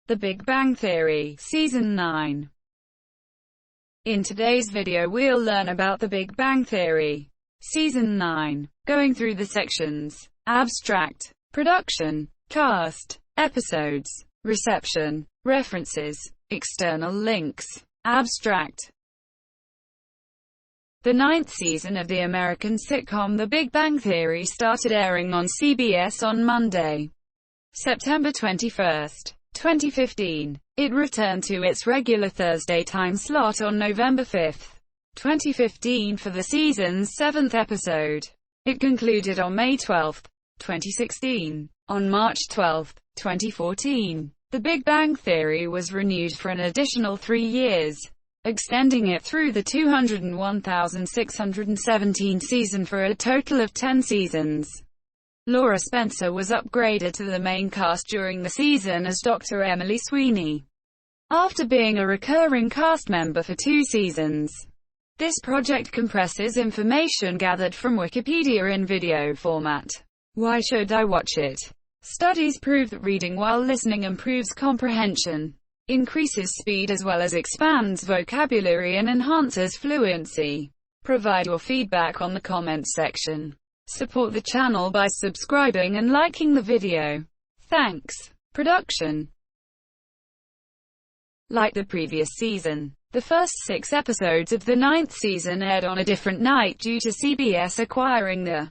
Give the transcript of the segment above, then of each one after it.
The Big Bang Theory, Season 9. In today's video we'll learn about The Big Bang Theory, Season 9, going through the sections: abstract, production, cast, episodes, reception, references, external links. Abstract. The ninth season of the American sitcom The Big Bang Theory started airing on CBS on Monday, September 21, 2015. It returned to its regular Thursday time slot on November 5, 2015 for the season's seventh episode. It concluded on May 12, 2016. On March 12, 2014, The Big Bang Theory was renewed for an additional 3 years, extending it through the 201,617 season for a total of 10 seasons. Laura Spencer was upgraded to the main cast during the season as Dr. Emily Sweeney, after being a recurring cast member for 2 seasons. This project compresses information gathered from Wikipedia in video format. Why should I watch it? Studies prove that reading while listening improves comprehension, increases speed as well as expands vocabulary and enhances fluency. Provide your feedback on the comments section. Support the channel by subscribing and liking the video. Thanks. Production. Like the previous season, the first 6 episodes of the 9th season aired on a different night due to CBS acquiring the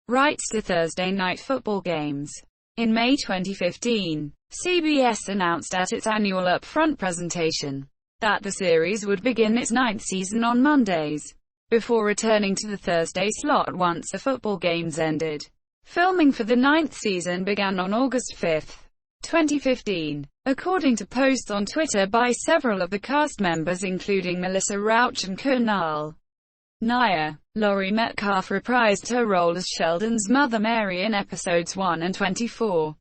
rights to Thursday night football games. In May 2015, CBS announced at its annual Upfront presentation that the series would begin its 9th season on Mondays, before returning to the Thursday slot once the football games ended. Filming for the 9th season began on August 5, 2015, according to posts on Twitter by several of the cast members including Melissa Rauch and Kunal Nair. Laurie Metcalf reprised her role as Sheldon's mother Mary in episodes 1 and 24,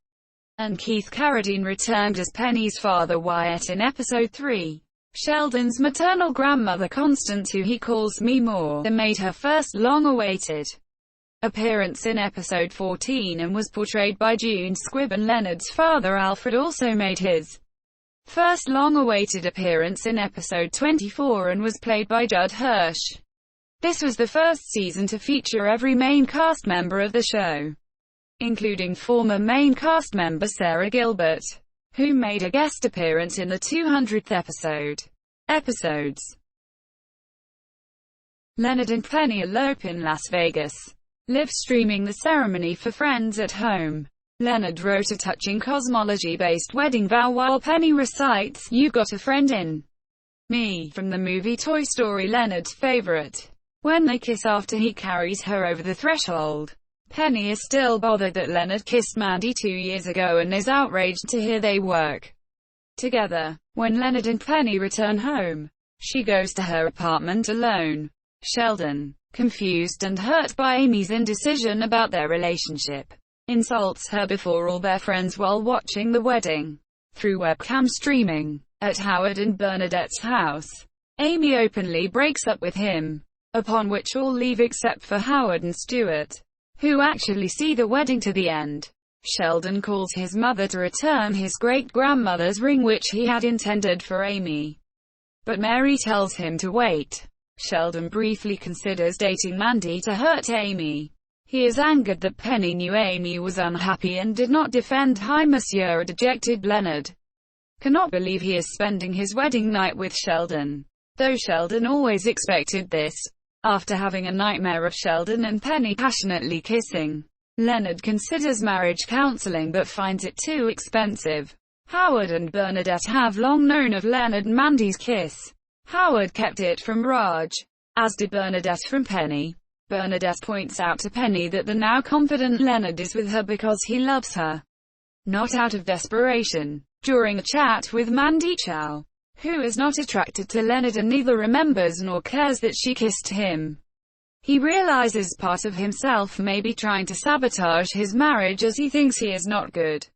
and Keith Carradine returned as Penny's father Wyatt in episode 3. Sheldon's maternal grandmother Constance, who he calls me more, made her first long-awaited appearance in episode 14 and was portrayed by June Squibb, and Leonard's father Alfred also made his first long-awaited appearance in episode 24 and was played by Judd Hirsch. This was the first season to feature every main cast member of the show, including former main cast member Sarah Gilbert, who made a guest appearance in the 200th episode. Episodes: Leonard and Penny elope in Las Vegas. Live streaming the ceremony for friends at home. Leonard wrote a touching cosmology-based wedding vow while Penny recites "You Got a Friend in Me" from the movie Toy Story, Leonard's favorite. When they kiss after he carries her over the threshold, Penny is still bothered that Leonard kissed Mandy 2 years ago and is outraged to hear they work together. When Leonard and Penny return home, she goes to her apartment alone. Sheldon, confused and hurt by Amy's indecision about their relationship, insults her before all their friends while watching the wedding through webcam streaming at Howard and Bernadette's house. Amy openly breaks up with him, upon which all leave except for Howard and Stuart, who actually see the wedding to the end. Sheldon calls his mother to return his great-grandmother's ring which he had intended for Amy, but Mary tells him to wait. Sheldon briefly considers dating Mandy to hurt Amy. He is angered that Penny knew Amy was unhappy and did not defend Hi Monsieur. A dejected Leonard cannot believe he is spending his wedding night with Sheldon, though Sheldon always expected this. After having a nightmare of Sheldon and Penny passionately kissing, Leonard considers marriage counseling but finds it too expensive. Howard and Bernadette have long known of Leonard and Mandy's kiss. Howard kept it from Raj, as did Bernadette from Penny. Bernadette points out to Penny that the now confident Leonard is with her because he loves her, not out of desperation. During a chat with Mandy Chow, who is not attracted to Leonard and neither remembers nor cares that she kissed him, he realizes part of himself may be trying to sabotage his marriage as he thinks he is not good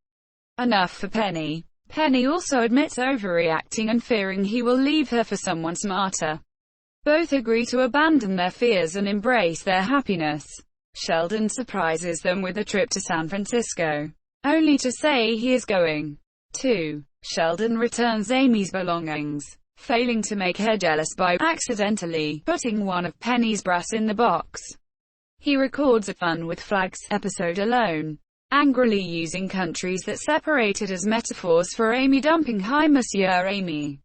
enough for Penny. Penny also admits overreacting and fearing he will leave her for someone smarter. Both agree to abandon their fears and embrace their happiness. Sheldon surprises them with a trip to San Francisco, only to say he is going to Sheldon returns Amy's belongings, failing to make her jealous by accidentally putting one of Penny's brass in the box. He records a Fun with Flags episode alone, angrily using countries that separated as metaphors for Amy dumping Hi Monsieur Amy.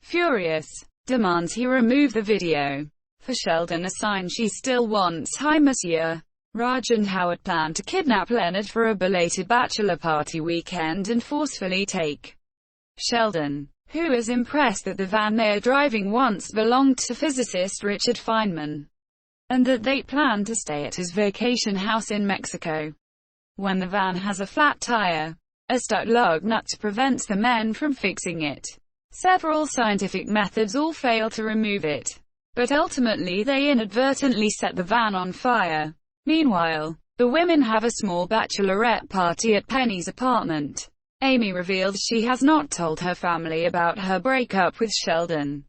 Furious, demands he remove the video. For Sheldon, a sign she still wants Hi Monsieur. Raj and Howard plan to kidnap Leonard for a belated bachelor party weekend and forcefully take Sheldon, who is impressed that the van they are driving once belonged to physicist Richard Feynman, and that they plan to stay at his vacation house in Mexico. When the van has a flat tire, a stuck lug nut prevents the men from fixing it. Several scientific methods all fail to remove it, but ultimately they inadvertently set the van on fire. Meanwhile, the women have a small bachelorette party at Penny's apartment. Amy reveals she has not told her family about her breakup with Sheldon,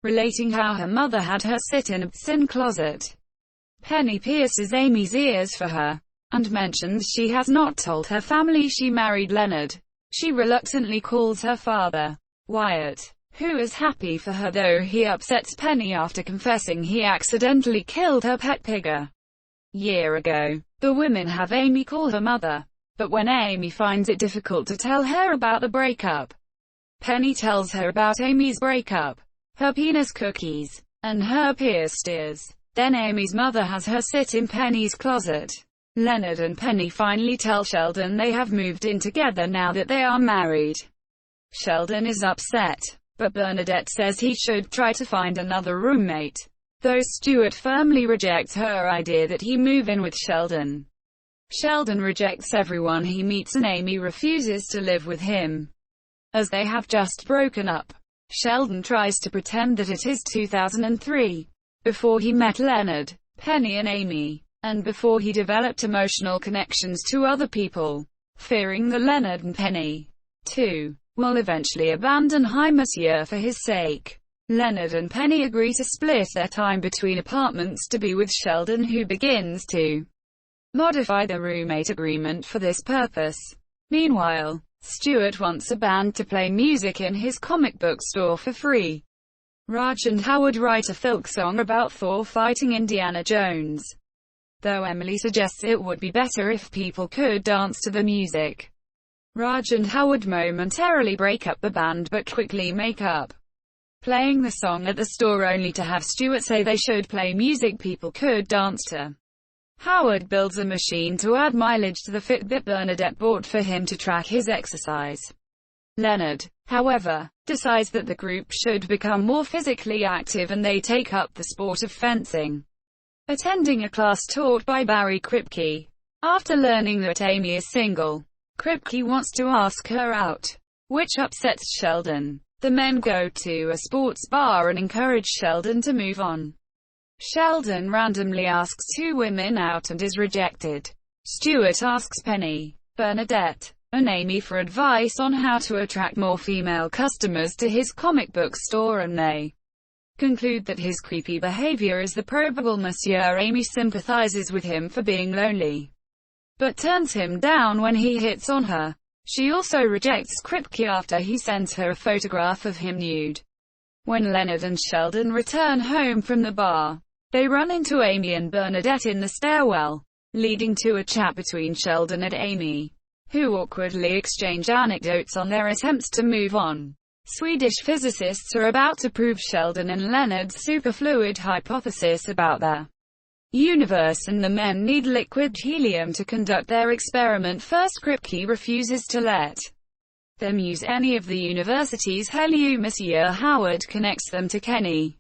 relating how her mother had her sit in a sin closet. Penny pierces Amy's ears for her, and mentions she has not told her family she married Leonard. She reluctantly calls her father, Wyatt, who is happy for her though he upsets Penny after confessing he accidentally killed her pet pig a year ago. The women have Amy call her mother, but when Amy finds it difficult to tell her about the breakup, Penny tells her about Amy's breakup, her penis cookies, and her pierced ears. Then Amy's mother has her sit in Penny's closet. Leonard and Penny finally tell Sheldon they have moved in together now that they are married. Sheldon is upset, but Bernadette says he should try to find another roommate, though Stuart firmly rejects her idea that he move in with Sheldon. Sheldon rejects everyone he meets and Amy refuses to live with him, as they have just broken up. Sheldon tries to pretend that it is 2003, before he met Leonard, Penny and Amy, and before he developed emotional connections to other people, fearing that Leonard and Penny, too, will eventually abandon Hi Monsieur for his sake. Leonard and Penny agree to split their time between apartments to be with Sheldon, who begins to modify the roommate agreement for this purpose. Meanwhile, Stuart wants a band to play music in his comic book store for free. Raj and Howard write a folk song about Thor fighting Indiana Jones, though Emily suggests it would be better if people could dance to the music. Raj and Howard momentarily break up the band but quickly make up, playing the song at the store only to have Stuart say they should play music people could dance to. Howard builds a machine to add mileage to the Fitbit Bernadette bought for him to track his exercise. Leonard, however, decides that the group should become more physically active and they take up the sport of fencing, attending a class taught by Barry Kripke. After learning that Amy is single, Kripke wants to ask her out, which upsets Sheldon. The men go to a sports bar and encourage Sheldon to move on. Sheldon randomly asks two women out and is rejected. Stuart asks Penny, Bernadette, and Amy for advice on how to attract more female customers to his comic book store, and they conclude that his creepy behavior is the probable Monsieur. Amy sympathizes with him for being lonely, but turns him down when he hits on her. She also rejects Kripke after he sends her a photograph of him nude. When Leonard and Sheldon return home from the bar, they run into Amy and Bernadette in the stairwell, leading to a chat between Sheldon and Amy, who awkwardly exchange anecdotes on their attempts to move on. Swedish physicists are about to prove Sheldon and Leonard's superfluid hypothesis about their universe, and the men need liquid helium to conduct their experiment. First, Kripke refuses to let them use any of the university's helium. Monsieur Howard connects them to Kenny,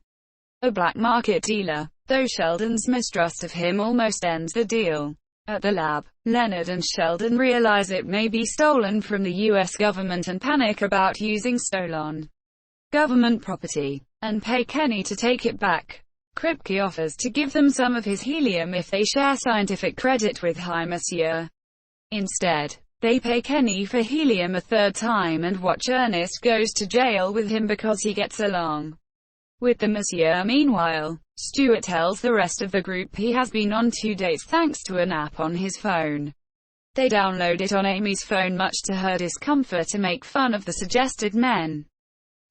a black market dealer, though Sheldon's mistrust of him almost ends the deal. At the lab, Leonard and Sheldon realize it may be stolen from the US government and panic about using stolen government property, and pay Kenny to take it back. Kripke offers to give them some of his helium if they share scientific credit with Hi Monsieur. Instead, they pay Kenny for helium a third time and watch Ernest goes to jail with him because he gets along with the Monsieur. Meanwhile, Stuart tells the rest of the group he has been on 2 dates thanks to an app on his phone. They download it on Amy's phone much to her discomfort to make fun of the suggested men.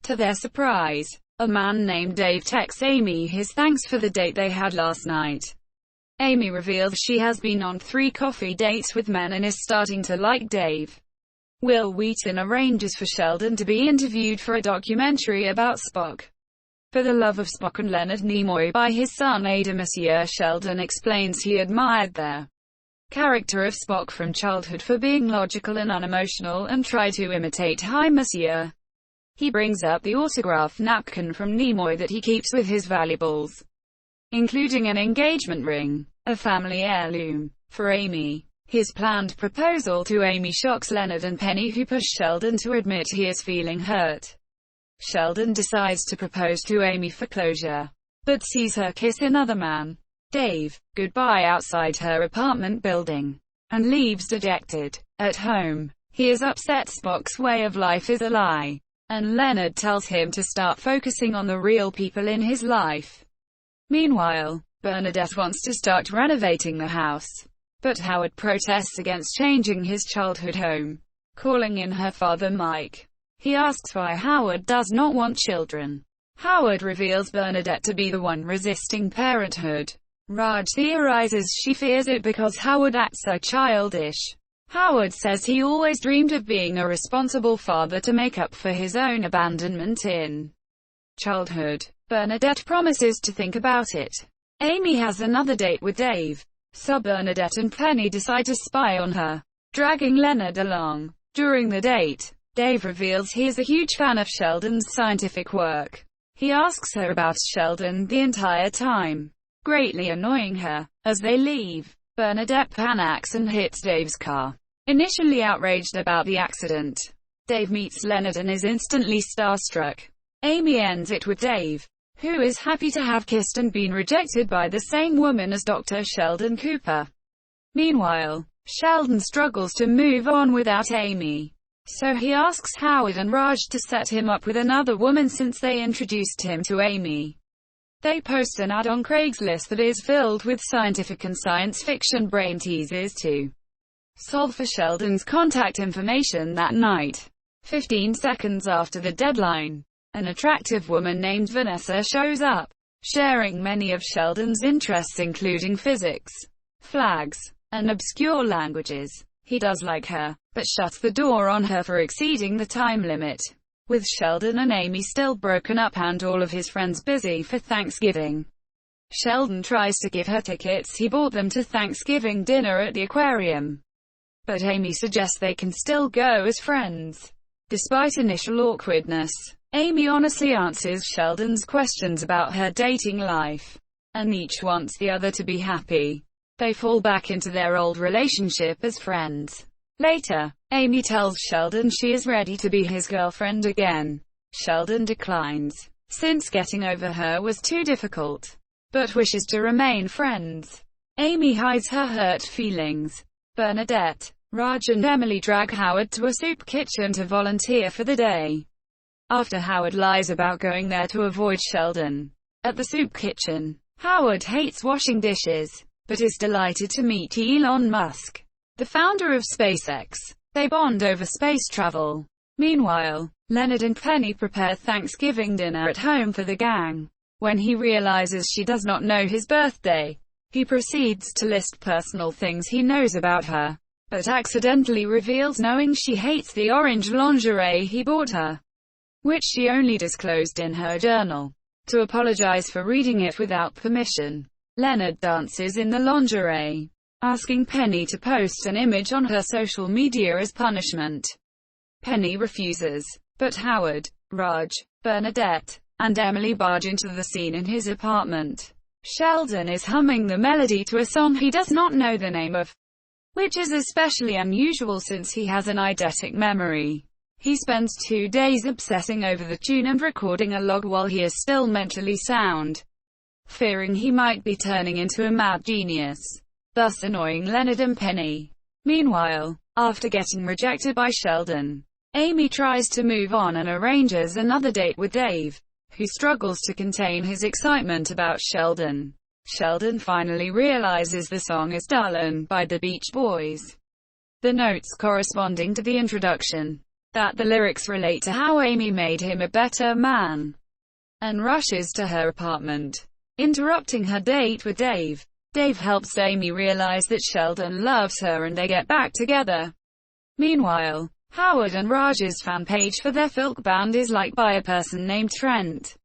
To their surprise, a man named Dave texts Amy his thanks for the date they had last night. Amy reveals she has been on 3 coffee dates with men and is starting to like Dave. Will Wheaton arranges for Sheldon to be interviewed for a documentary about Spock. For the love of Spock and Leonard Nimoy by his son Ada Monsieur, Sheldon explains he admired their character of Spock from childhood for being logical and unemotional and tried to imitate Hi Monsieur. He brings up the autograph napkin from Nimoy that he keeps with his valuables, including an engagement ring, a family heirloom, for Amy. His planned proposal to Amy shocks Leonard and Penny, who push Sheldon to admit he is feeling hurt. Sheldon decides to propose to Amy for closure, but sees her kiss another man, Dave, goodbye outside her apartment building, and leaves dejected. At home, he is upset Spock's way of life is a lie, and Leonard tells him to start focusing on the real people in his life. Meanwhile, Bernadette wants to start renovating the house, but Howard protests against changing his childhood home, calling in her father Mike. He asks why Howard does not want children. Howard reveals Bernadette to be the one resisting parenthood. Raj theorizes she fears it because Howard acts so childish. Howard says he always dreamed of being a responsible father to make up for his own abandonment in childhood. Bernadette promises to think about it. Amy has another date with Dave, so Bernadette and Penny decide to spy on her, dragging Leonard along. During the date, Dave reveals he is a huge fan of Sheldon's scientific work. He asks her about Sheldon the entire time, greatly annoying her. As they leave, Bernadette panics and hits Dave's car. Initially outraged about the accident, Dave meets Leonard and is instantly starstruck. Amy ends it with Dave, who is happy to have kissed and been rejected by the same woman as Dr. Sheldon Cooper. Meanwhile, Sheldon struggles to move on without Amy, so he asks Howard and Raj to set him up with another woman since they introduced him to Amy. They post an ad on Craigslist that is filled with scientific and science fiction brain teasers to solve for Sheldon's contact information that night. 15 seconds after the deadline, an attractive woman named Vanessa shows up, sharing many of Sheldon's interests including physics, flags, and obscure languages. He does like her, but shuts the door on her for exceeding the time limit. With Sheldon and Amy still broken up and all of his friends busy for Thanksgiving, Sheldon tries to give her tickets he bought them to Thanksgiving dinner at the aquarium, but Amy suggests they can still go as friends. Despite initial awkwardness, Amy honestly answers Sheldon's questions about her dating life, and each wants the other to be happy. They fall back into their old relationship as friends. Later, Amy tells Sheldon she is ready to be his girlfriend again. Sheldon declines, since getting over her was too difficult, but wishes to remain friends. Amy hides her hurt feelings. Bernadette, Raj and Emily drag Howard to a soup kitchen to volunteer for the day. After Howard lies about going there to avoid Sheldon. At the soup kitchen, Howard hates washing dishes, but is delighted to meet Elon Musk, the founder of SpaceX. They bond over space travel. Meanwhile, Leonard and Penny prepare Thanksgiving dinner at home for the gang. When he realizes she does not know his birthday, he proceeds to list personal things he knows about her, but accidentally reveals knowing she hates the orange lingerie he bought her, which she only disclosed in her journal, to apologize for reading it without permission. Leonard dances in the lingerie, asking Penny to post an image on her social media as punishment. Penny refuses, but Howard, Raj, Bernadette, and Emily barge into the scene in his apartment. Sheldon is humming the melody to a song he does not know the name of, which is especially unusual since he has an eidetic memory. He spends 2 days obsessing over the tune and recording a log while he is still mentally sound, fearing he might be turning into a mad genius, thus annoying Leonard and Penny. Meanwhile, after getting rejected by Sheldon, Amy tries to move on and arranges another date with Dave, who struggles to contain his excitement about Sheldon. Sheldon finally realizes the song is Darlin' by the Beach Boys. the notes corresponding to the introduction, that the lyrics relate to how Amy made him a better man, and rushes to her apartment, interrupting her date with Dave. Dave helps Amy realize that Sheldon loves her and they get back together. Meanwhile, Howard and Raj's fan page for their folk band is liked by a person named Trent.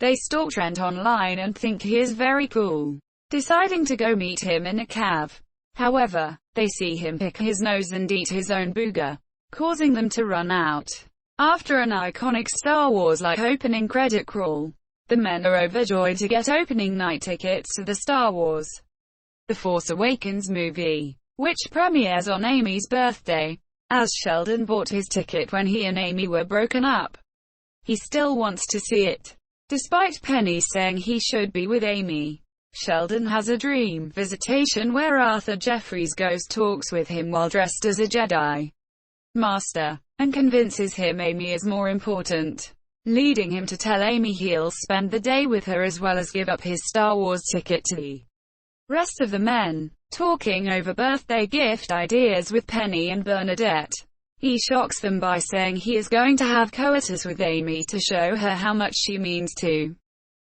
They stalk Trent online and think he is very cool, deciding to go meet him in a cave. However, they see him pick his nose and eat his own booger, causing them to run out. After an iconic Star Wars-like opening credit crawl, the men are overjoyed to get opening night tickets to the Star Wars The Force Awakens movie, which premieres on Amy's birthday. As Sheldon bought his ticket when he and Amy were broken up, he still wants to see it. Despite Penny saying he should be with Amy, Sheldon has a dream visitation where Arthur Jeffries goes talks with him while dressed as a Jedi Master, and convinces him Amy is more important, leading him to tell Amy he'll spend the day with her as well as give up his Star Wars ticket to the rest of the men. Talking over birthday gift ideas with Penny and Bernadette, he shocks them by saying he is going to have coitus with Amy to show her how much she means to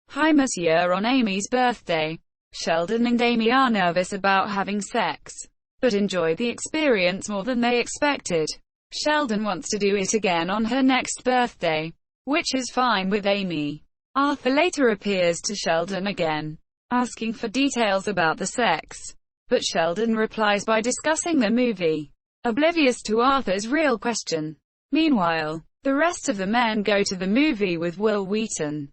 Hi Monsieur on Amy's birthday. Sheldon and Amy are nervous about having sex, but enjoy the experience more than they expected. Sheldon wants to do it again on her next birthday, which is fine with Amy. Arthur later appears to Sheldon again, asking for details about the sex, but Sheldon replies by discussing the movie, oblivious to Arthur's real question. Meanwhile, the rest of the men go to the movie with Will Wheaton,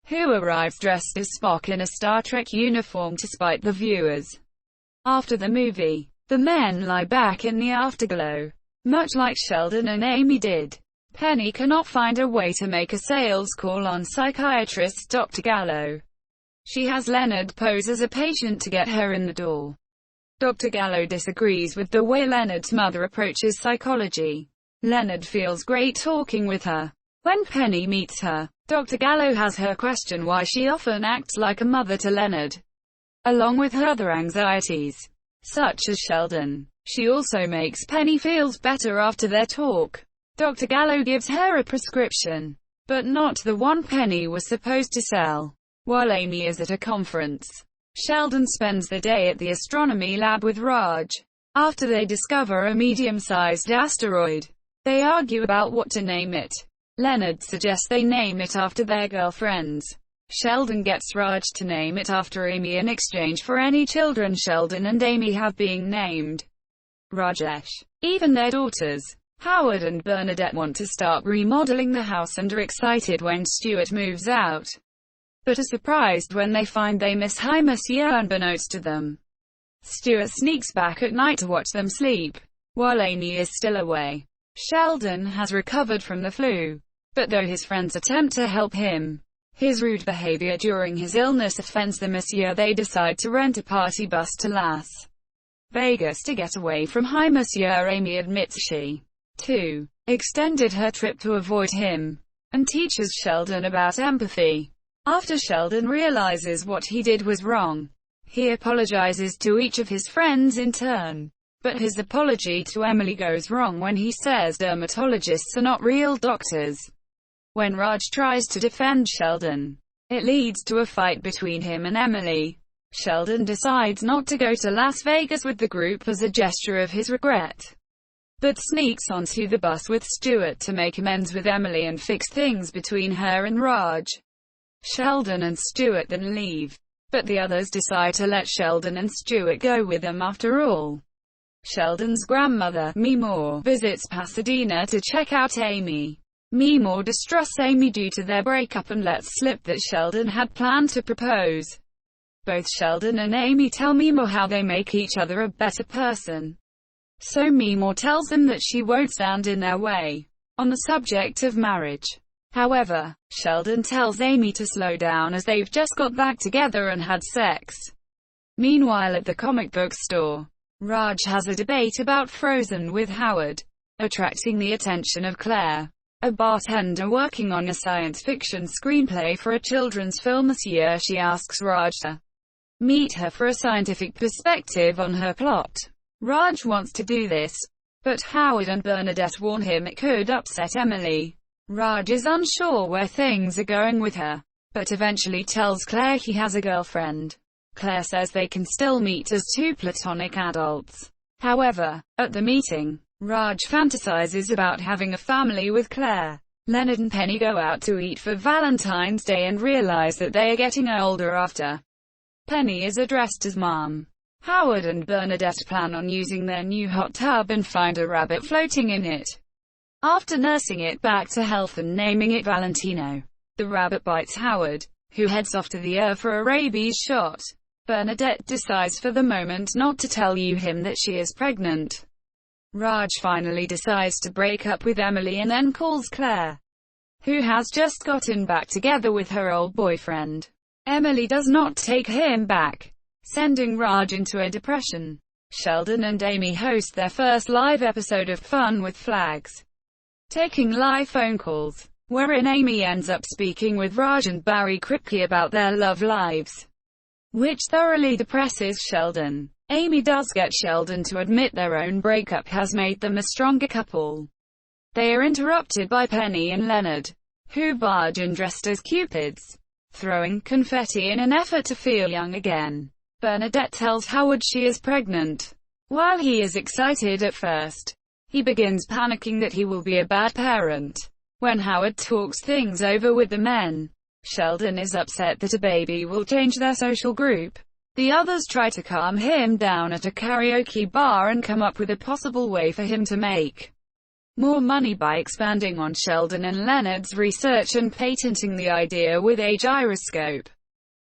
who arrives dressed as Spock in a Star Trek uniform to spite the viewers. After the movie, the men lie back in the afterglow, much like Sheldon and Amy did. Penny cannot find a way to make a sales call on psychiatrist Dr. Gallo. She has Leonard pose as a patient to get her in the door. Dr. Gallo disagrees with the way Leonard's mother approaches psychology. Leonard feels great talking with her. When Penny meets her, Dr. Gallo has her question why she often acts like a mother to Leonard, along with her other anxieties, such as Sheldon. She also makes Penny feels better after their talk. Dr. Gallo gives her a prescription, but not the one Penny was supposed to sell. While Amy is at a conference, Sheldon spends the day at the astronomy lab with Raj. After they discover a medium-sized asteroid, they argue about what to name it. Leonard suggests they name it after their girlfriends. Sheldon gets Raj to name it after Amy in exchange for any children Sheldon and Amy have being named Rajesh. Even their daughters, Howard and Bernadette, want to start remodeling the house and are excited when Stuart moves out, but are surprised when they find they miss Hi Monsieur unbeknownst to them. Stuart sneaks back at night to watch them sleep, while Amy is still away. Sheldon has recovered from the flu, but though his friends attempt to help him, his rude behavior during his illness offends the Monsieur. They decide to rent a party bus to Las Vegas to get away from Hi Monsieur. Amy admits she, too, extended her trip to avoid him, and teaches Sheldon about empathy. After Sheldon realizes what he did was wrong, he apologizes to each of his friends in turn. But his apology to Emily goes wrong when he says dermatologists are not real doctors. When Raj tries to defend Sheldon, it leads to a fight between him and Emily. Sheldon decides not to go to Las Vegas with the group as a gesture of his regret, but sneaks onto the bus with Stuart to make amends with Emily and fix things between her and Raj. Sheldon and Stuart then leave, but the others decide to let Sheldon and Stuart go with them after all. Sheldon's grandmother, Meemaw, visits Pasadena to check out Amy. Meemaw distrusts Amy due to their breakup and lets slip that Sheldon had planned to propose. Both Sheldon and Amy tell Meemaw how they make each other a better person. So Meemaw tells them that she won't stand in their way on the subject of marriage. However, Sheldon tells Amy to slow down as they've just got back together and had sex. Meanwhile, at the comic book store, Raj has a debate about Frozen with Howard, attracting the attention of Claire, a bartender working on a science fiction screenplay for a children's film this year. She asks Raj to meet her for a scientific perspective on her plot. Raj wants to do this, but Howard and Bernadette warn him it could upset Emily. Raj is unsure where things are going with her, but eventually tells Claire he has a girlfriend. Claire says they can still meet as two platonic adults. However, at the meeting, Raj fantasizes about having a family with Claire. Leonard and Penny go out to eat for Valentine's Day and realize that they are getting older after. Penny is addressed as Mom. Howard and Bernadette plan on using their new hot tub and find a rabbit floating in it. After nursing it back to health and naming it Valentino, the rabbit bites Howard, who heads off to the ER for a rabies shot. Bernadette decides for the moment not to tell him that she is pregnant. Raj finally decides to break up with Emily and then calls Claire, who has just gotten back together with her old boyfriend. Emily does not take him back, sending Raj into a depression. Sheldon and Amy host their first live episode of Fun with Flags, taking live phone calls, wherein Amy ends up speaking with Raj and Barry Kripke about their love lives, which thoroughly depresses Sheldon. Amy does get Sheldon to admit their own breakup has made them a stronger couple. They are interrupted by Penny and Leonard, who barge in dressed as Cupids, throwing confetti in an effort to feel young again. Bernadette tells Howard she is pregnant. While he is excited at first, he begins panicking that he will be a bad parent. When Howard talks things over with the men, Sheldon is upset that a baby will change their social group. The others try to calm him down at a karaoke bar and come up with a possible way for him to make more money by expanding on Sheldon and Leonard's research and patenting the idea with a gyroscope.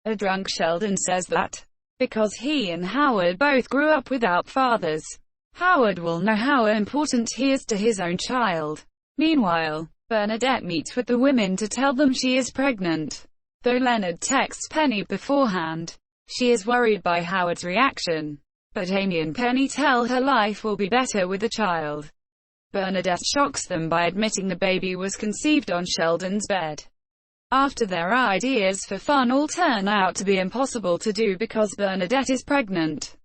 A drunk Sheldon says that, because he and Howard both grew up without fathers, Howard will know how important he is to his own child. Meanwhile, Bernadette meets with the women to tell them she is pregnant. Though Leonard texts Penny beforehand, she is worried by Howard's reaction. But Amy and Penny tell her life will be better with a child. Bernadette shocks them by admitting the baby was conceived on Sheldon's bed. After their ideas for fun all turn out to be impossible to do because Bernadette is pregnant,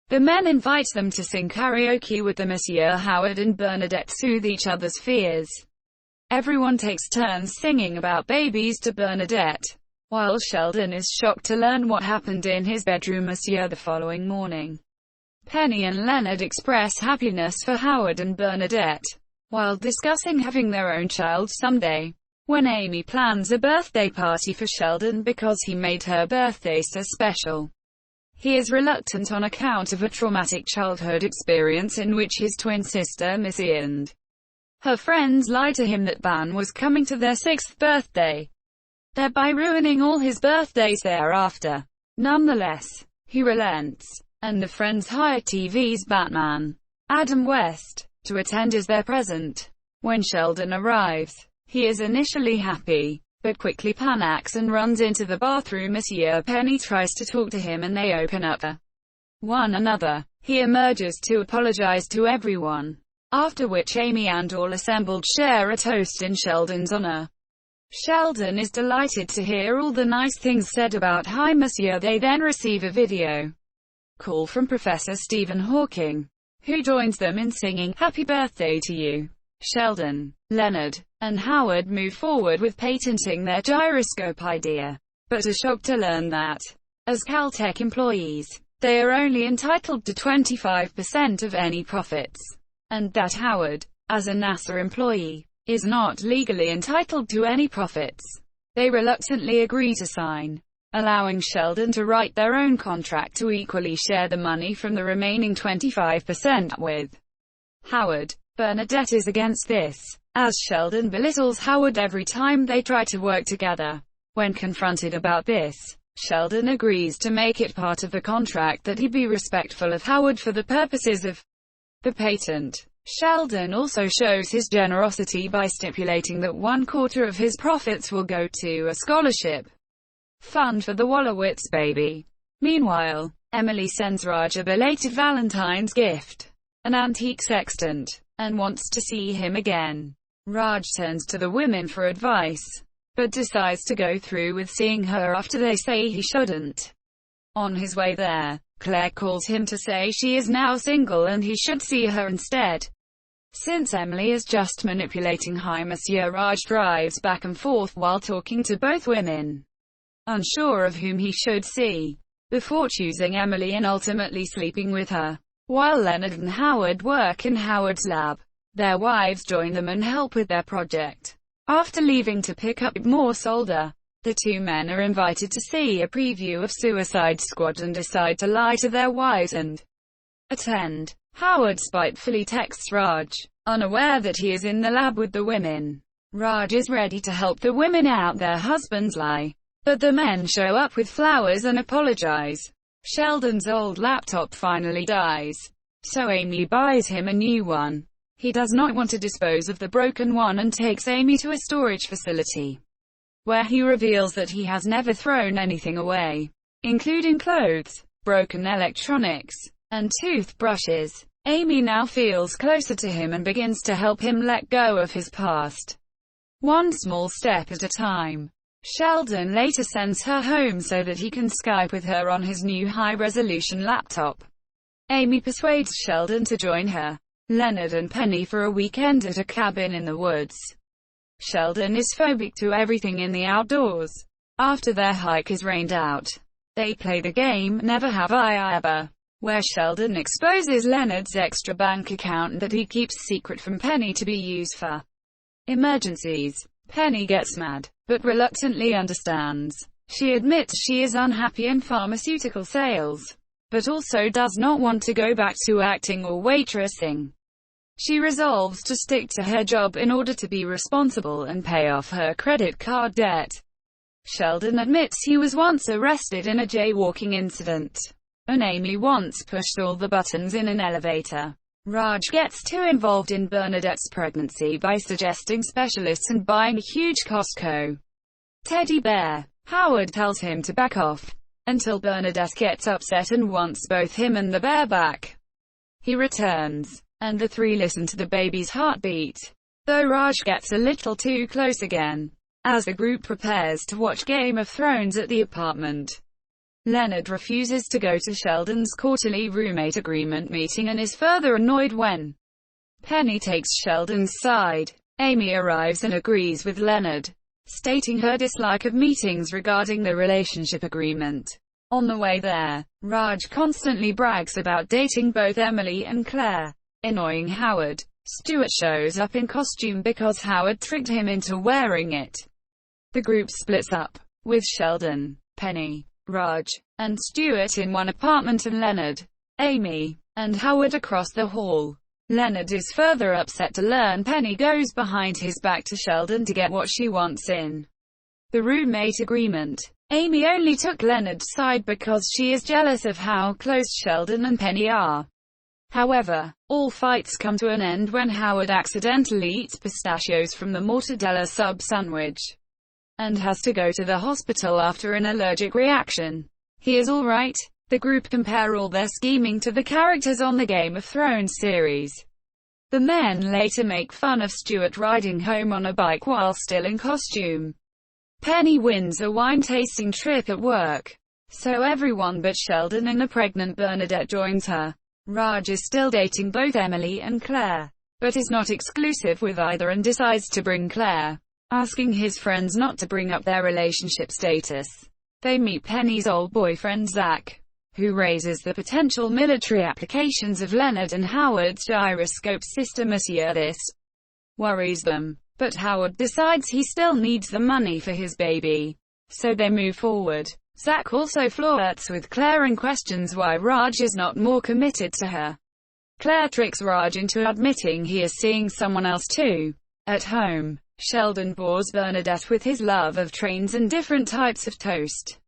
the men invite them to sing karaoke with them. Monsieur Howard and Bernadette soothe each other's fears. Everyone takes turns singing about babies to Bernadette, while Sheldon is shocked to learn what happened in his bedroom the following morning. Penny and Leonard express happiness for Howard and Bernadette, while discussing having their own child someday. When Amy plans a birthday party for Sheldon because he made her birthday so special, he is reluctant on account of a traumatic childhood experience in which his twin sister Missy and her friends lied to him that Ban was coming to their 6th birthday, thereby ruining all his birthdays thereafter. Nonetheless, he relents, and the friends hire TV's Batman, Adam West, to attend as their present. When Sheldon arrives, he is initially happy, but quickly panics and runs into the bathroom. Monsieur Penny tries to talk to him and they open up to one another. He emerges to apologize to everyone, after which Amy and all assembled share a toast in Sheldon's honor. Sheldon is delighted to hear all the nice things said about Hi Monsieur. They then receive a video call from Professor Stephen Hawking, who joins them in singing Happy Birthday to You. Sheldon, Leonard, and Howard move forward with patenting their gyroscope idea, but are shocked to learn that, as Caltech employees, they are only entitled to 25% of any profits, and that Howard, as a NASA employee, is not legally entitled to any profits. They reluctantly agree to sign, allowing Sheldon to write their own contract to equally share the money from the remaining 25% with Howard. Bernadette is against this, as Sheldon belittles Howard every time they try to work together. When confronted about this, Sheldon agrees to make it part of the contract that he be respectful of Howard for the purposes of the patent. Sheldon also shows his generosity by stipulating that 1/4 of his profits will go to a scholarship fund for the Wolowitz baby. Meanwhile, Emily sends Raj a belated Valentine's gift, an antique sextant, and wants to see him again. Raj turns to the women for advice, but decides to go through with seeing her after they say he shouldn't. On his way there, Claire calls him to say she is now single and he should see her instead. Since Emily is just manipulating him, Monsieur Raj drives back and forth while talking to both women, unsure of whom he should see, before choosing Emily and ultimately sleeping with her. While Leonard and Howard work in Howard's lab, their wives join them and help with their project. After leaving to pick up more solder, the two men are invited to see a preview of Suicide Squad and decide to lie to their wives and attend. Howard spitefully texts Raj, unaware that he is in the lab with the women. Raj is ready to help the women out their husbands lie, but the men show up with flowers and apologize. Sheldon's old laptop finally dies, so Amy buys him a new one. He does not want to dispose of the broken one and takes Amy to a storage facility, where he reveals that he has never thrown anything away, including clothes, broken electronics, and toothbrushes. Amy now feels closer to him and begins to help him let go of his past, one small step at a time. Sheldon later sends her home so that he can Skype with her on his new high-resolution laptop. Amy persuades Sheldon to join her, Leonard and Penny for a weekend at a cabin in the woods. Sheldon is phobic to everything in the outdoors. After their hike is rained out, they play the game Never Have I Ever, where Sheldon exposes Leonard's extra bank account that he keeps secret from Penny to be used for emergencies. Penny gets mad, but reluctantly understands. She admits she is unhappy in pharmaceutical sales, but also does not want to go back to acting or waitressing. She resolves to stick to her job in order to be responsible and pay off her credit card debt. Sheldon admits he was once arrested in a jaywalking incident, and Amy once pushed all the buttons in an elevator. Raj gets too involved in Bernadette's pregnancy by suggesting specialists and buying a huge Costco teddy bear. Howard tells him to back off, until Bernadette gets upset and wants both him and the bear back. He returns, and the three listen to the baby's heartbeat, though Raj gets a little too close again. As the group prepares to watch Game of Thrones at the apartment, Leonard refuses to go to Sheldon's quarterly roommate agreement meeting and is further annoyed when Penny takes Sheldon's side. Amy arrives and agrees with Leonard, stating her dislike of meetings regarding the relationship agreement. On the way there, Raj constantly brags about dating both Emily and Claire, annoying Howard. Stuart shows up in costume because Howard tricked him into wearing it. The group splits up, with Sheldon, Penny, Raj, and Stuart in one apartment and Leonard, Amy, and Howard across the hall. Leonard is further upset to learn Penny goes behind his back to Sheldon to get what she wants in the roommate agreement. Amy only took Leonard's side because she is jealous of how close Sheldon and Penny are. However, all fights come to an end when Howard accidentally eats pistachios from the mortadella sub sandwich, and has to go to the hospital after an allergic reaction. He is alright. The group compare all their scheming to the characters on the Game of Thrones series. The men later make fun of Stuart riding home on a bike while still in costume. Penny wins a wine-tasting trip at work, so everyone but Sheldon and the pregnant Bernadette joins her. Raj is still dating both Emily and Claire, but is not exclusive with either and decides to bring Claire, asking his friends not to bring up their relationship status. They meet Penny's old boyfriend Zach, who raises the potential military applications of Leonard and Howard's gyroscope system. This worries them, but Howard decides he still needs the money for his baby, so they move forward. Zach also flirts with Claire and questions why Raj is not more committed to her. Claire tricks Raj into admitting he is seeing someone else too. At home, Sheldon bores Bernadette with his love of trains and different types of toast.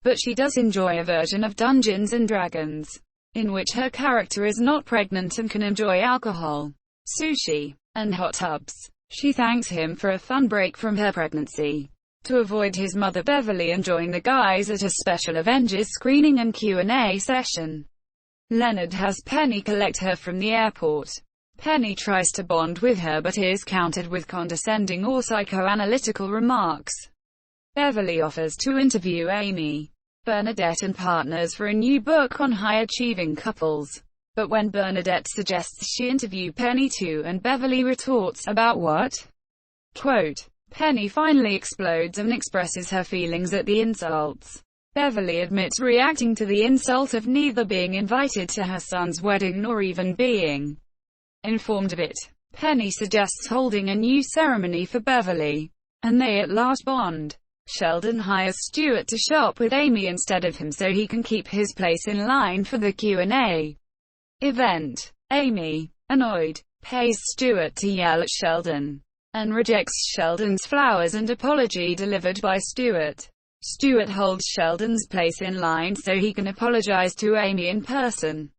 But she does enjoy a version of Dungeons and Dragons, in which her character is not pregnant and can enjoy alcohol, sushi, and hot tubs. She thanks him for a fun break from her pregnancy, to avoid his mother Beverly and join the guys at a special Avengers screening and Q&A session. Leonard has Penny collect her from the airport. Penny tries to bond with her but is countered with condescending or psychoanalytical remarks. Beverly offers to interview Amy. Bernadette and partners for a new book on high-achieving couples. But when Bernadette suggests she interview Penny too, and Beverly retorts, "About what?" Quote, Penny finally explodes and expresses her feelings at the insults. Beverly admits reacting to the insult of neither being invited to her son's wedding nor even being informed of it. Penny suggests holding a new ceremony for Beverly, and they at last bond. Sheldon hires Stuart to shop with Amy instead of him so he can keep his place in line for the Q&A event. Amy, annoyed, pays Stuart to yell at Sheldon, and rejects Sheldon's flowers and apology delivered by Stuart. Stuart holds Sheldon's place in line so he can apologize to Amy in person.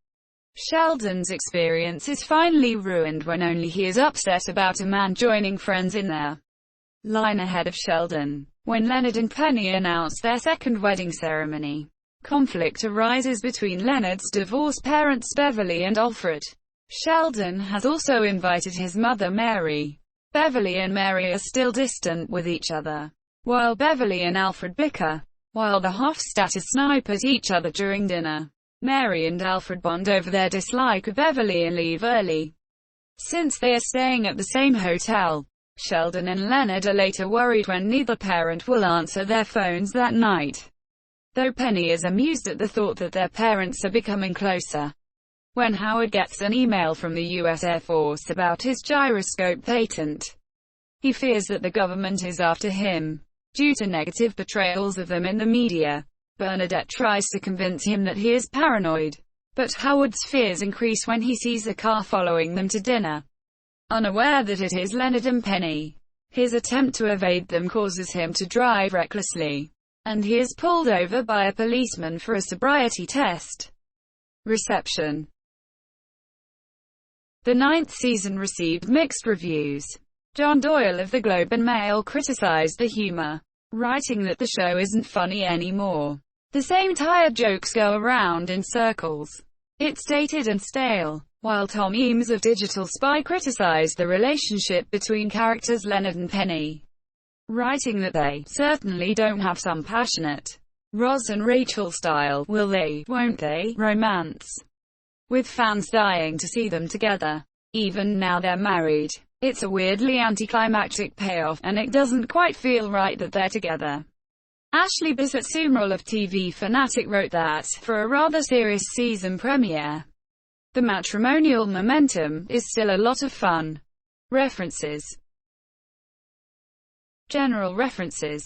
Sheldon's experience is finally ruined when only he is upset about a man joining friends in their line ahead of Sheldon. When Leonard and Penny announce their second wedding ceremony, conflict arises between Leonard's divorced parents Beverly and Alfred. Sheldon has also invited his mother Mary. Beverly and Mary are still distant with each other, while Beverly and Alfred bicker. While the Hofstadter snipe at each other during dinner, Mary and Alfred bond over their dislike of Beverly and leave early. Since they are staying at the same hotel, Sheldon and Leonard are later worried when neither parent will answer their phones that night, though Penny is amused at the thought that their parents are becoming closer. When Howard gets an email from the U.S. Air Force about his gyroscope patent, he fears that the government is after him, due to negative portrayals of them in the media. Bernadette tries to convince him that he is paranoid, but Howard's fears increase when he sees a car following them to dinner. Unaware that it is Leonard and Penny, his attempt to evade them causes him to drive recklessly, and he is pulled over by a policeman for a sobriety test. Reception. The ninth season received mixed reviews. John Doyle of the Globe and Mail criticized the humor, writing that the show isn't funny anymore. The same tired jokes go around in circles. It's dated and stale. While Tom Eames of Digital Spy criticized the relationship between characters Leonard and Penny, writing that they certainly don't have some passionate Ross and Rachel style will they, won't they romance, with fans dying to see them together. Even now they're married, it's a weirdly anticlimactic payoff, and it doesn't quite feel right that they're together. Ashley Bissett-Sumrall of TV Fanatic wrote that, for a rather serious season premiere, the matrimonial momentum is still a lot of fun. References. General references.